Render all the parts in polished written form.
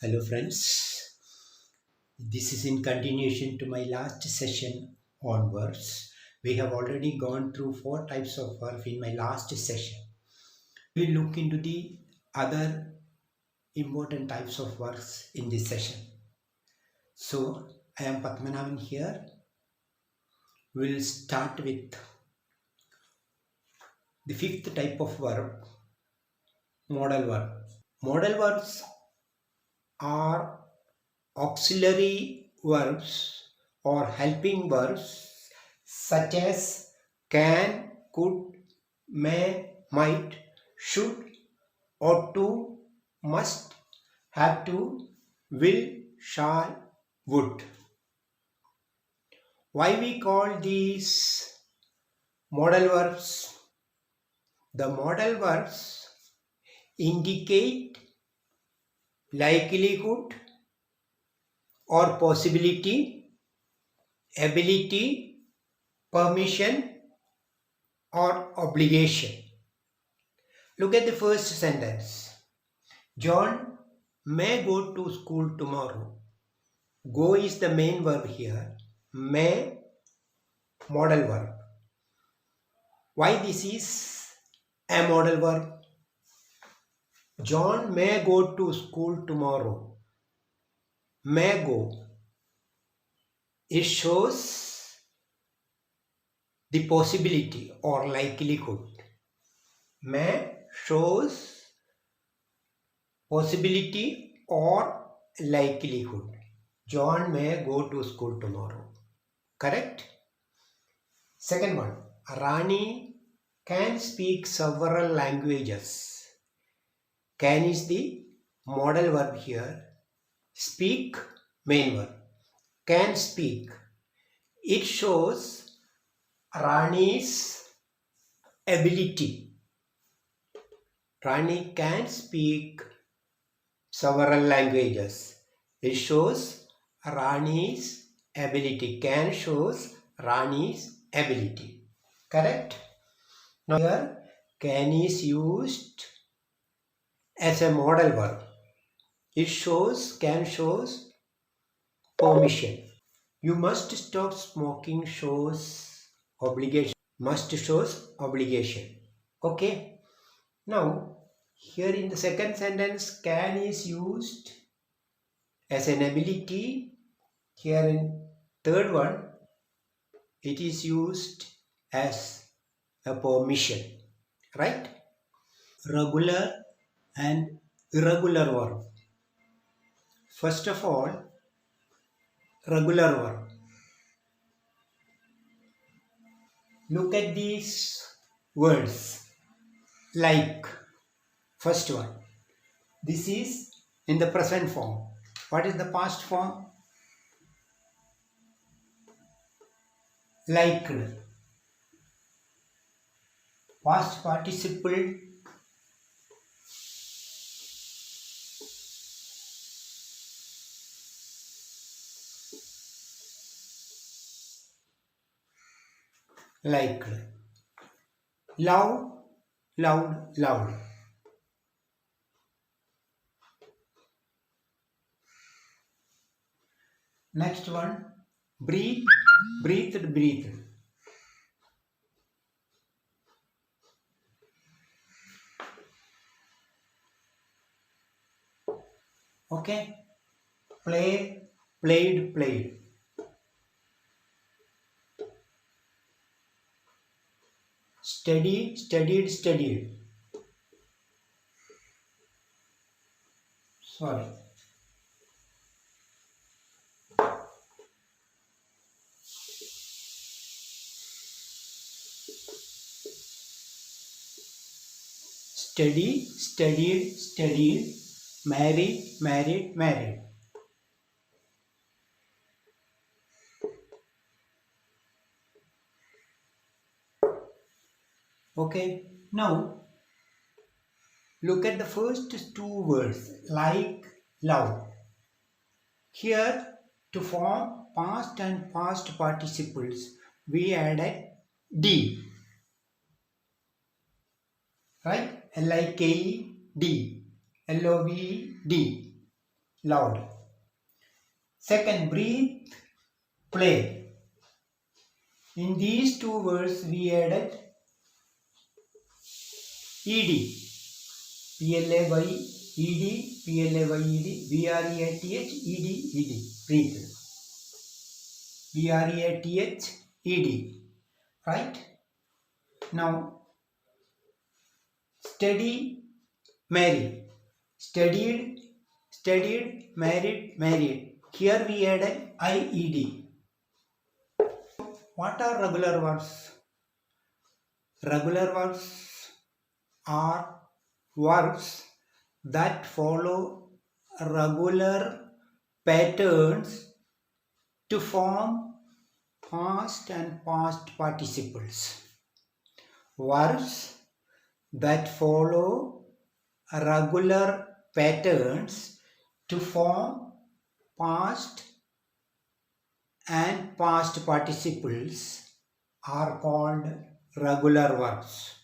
Hello, friends. This is in continuation to my last session on verbs. We have already gone through four types of verb in my last session. We will look into the other important types of verbs in this session. So, I am Padmanabhan here. We will start with the fifth type of verb, modal verb. Modal verbs are auxiliary verbs or helping verbs such as can, could, may, might, should, ought to, must, have to, will, shall, would. Why we call these modal verbs? The modal verbs indicate likelihood or possibility, ability, permission, or obligation. Look at the first sentence. John may go to school tomorrow. Go is the main verb here. May, modal verb. Why this is a modal verb? John may go to school tomorrow. May go. It shows the possibility or likelihood. May shows possibility or likelihood. John may go to school tomorrow. Correct? Second one, Rani can speak several languages. Can is the modal verb here. Speak, main verb. Can speak. It shows Rani's ability. Rani can speak several languages. It shows Rani's ability. Can shows Rani's ability. Correct? Now here can is used as a modal verb. It shows, can shows permission. You must stop smoking shows obligation. Must shows obligation. Okay. Now here in the second sentence, can is used as an ability. Here in third one, it is used as a permission. Right? Regular and irregular verb. First of all, regular verb. Look at these words. Like, first one. This is in the present form. What is the past form? Liked. Past participle. Liked. Loud, loud, loud. Next one, breathe, breathed, breathed. Okay, play, played, played. Study, studied, studied. Sorry. Study, studied, studied. Married, married, married. Okay, now look at the first two words, like, love. Here, to form past and past participles, we added D. Right? L-I-K-E-D. L-O-V-E-D. loud. Second, breathe, play. In these two words we added ed. P-L-A-Y-E-D, P-L-A-Y-E-D, B-R-E-A-T-H, E-D, E-D, breathe. B-R-E-A-T-H-E-D, right? Now, study, marry. Studied, studied, married, married. Here we added I-E-D. What are regular verbs? Regular verbs are verbs that follow regular patterns to form past and past participles. Verbs that follow regular patterns to form past and past participles are called regular verbs.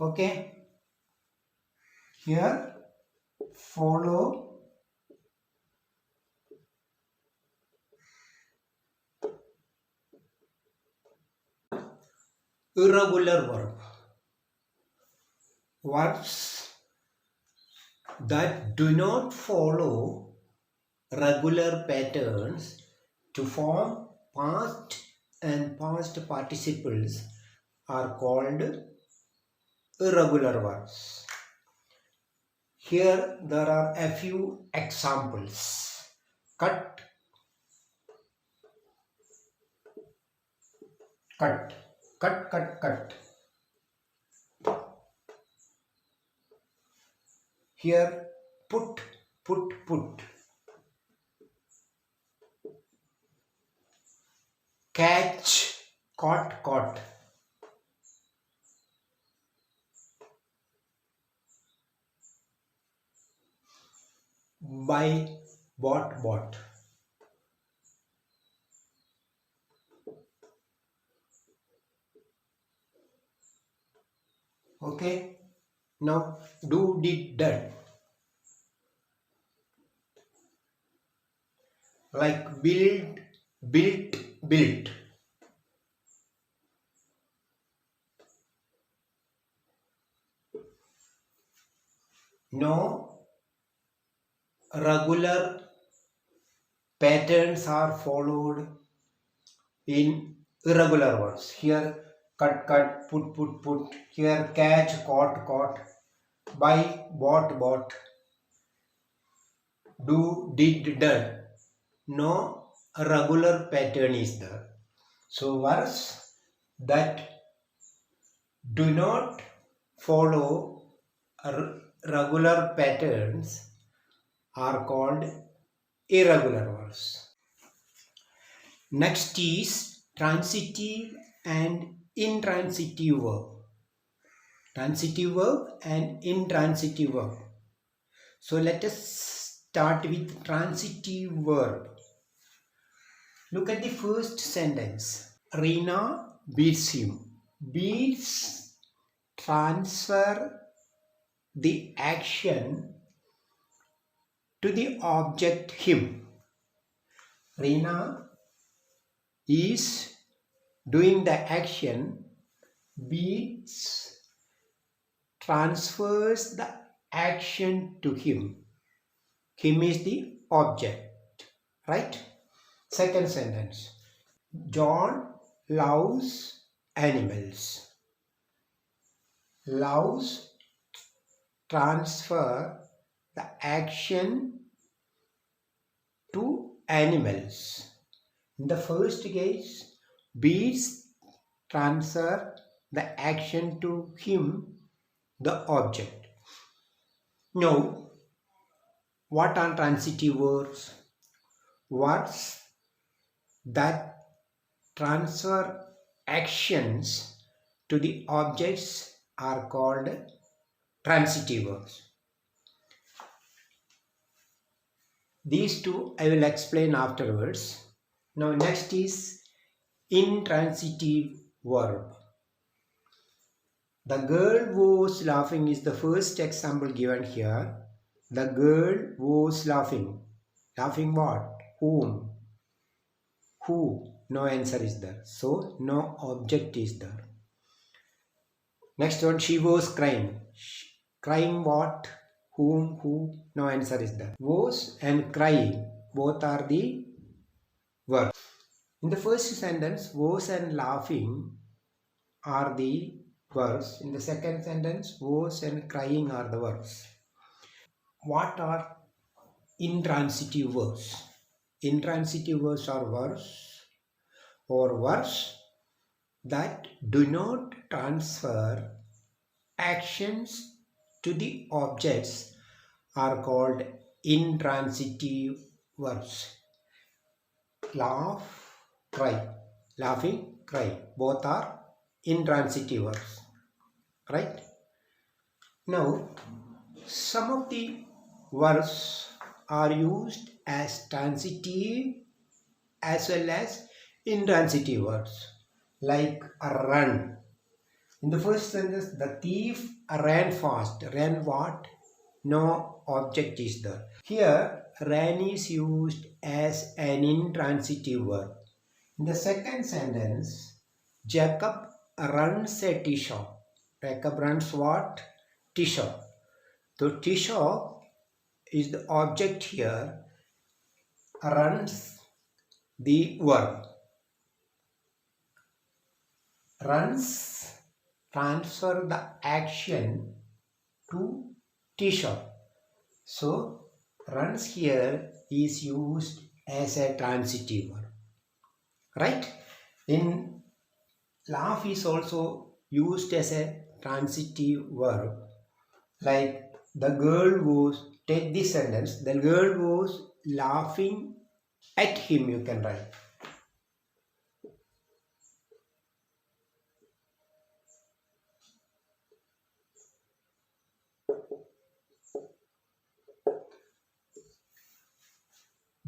Okay? Here, follow irregular verb. Verbs that do not follow regular patterns to form past and past participles are called irregular verbs. Here there are a few examples. Cut, cut, cut, cut, cut. Here, put, put, put. Catch, caught, caught. Buy, bought, bought. Okay, now do, did, done. Like build, built, built. No regular patterns are followed in irregular verbs. Here, cut, cut, put, put, put. Here, catch, caught, caught. Buy, bought, bought. Do, did, done. No regular pattern is there. So verbs that do not follow regular patterns are called irregular verbs. Next is transitive and intransitive verb. Transitive verb and intransitive verb. So let us start with transitive verb. Look at the first sentence. Rina beats him. Beats transfer the action to the object him. Rina is doing the action. Beats transfers the action to him. Him is the object, right? Second sentence. John loves animals. Loves transfer the action to animals. In the first case, beats transfer the action to him, the object. Now, what are transitive verbs? Verbs that transfer actions to the objects are called transitive verbs. These two I will explain afterwards. Now next is intransitive verb. The girl was laughing is the first example given here. The girl was laughing. Laughing what? Whom? Who? No answer is there. So no object is there. Next one, she was crying. Crying what? Whom? Who? No answer is there. Was and crying both are the verbs. In the first sentence, was and laughing are the verbs. In the second sentence, was and crying are the verbs. What are intransitive verbs? Intransitive verbs are verbs that do not transfer actions to the objects are called intransitive verbs. Laugh, cry. Laughing, cry. Both are intransitive verbs. Right? Now, some of the verbs are used as transitive as well as intransitive verbs, like run. In the first sentence, the thief ran fast. Ran what? No object is there. Here, ran is used as an intransitive verb. In the second sentence, Jacob runs a tea shop. Jacob runs what? Tea shop. So tea shop is the object here. Runs the verb. Runs transfer the action to tea shop. So runs here is used as a transitive verb. Right? In laugh is also used as a transitive verb. Like the girl was, take this sentence, the girl was laughing at him, you can write.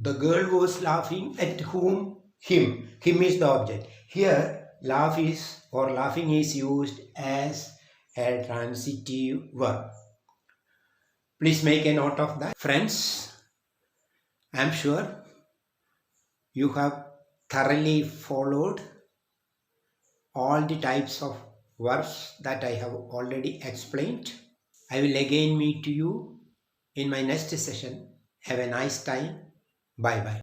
The girl was laughing at whom? Him. Him is the object. Here, laugh is or laughing is used as a transitive verb. Please make a note of that. Friends, I am sure you have thoroughly followed all the types of verbs that I have already explained. I will again meet you in my next session. Have a nice time. Bye bye.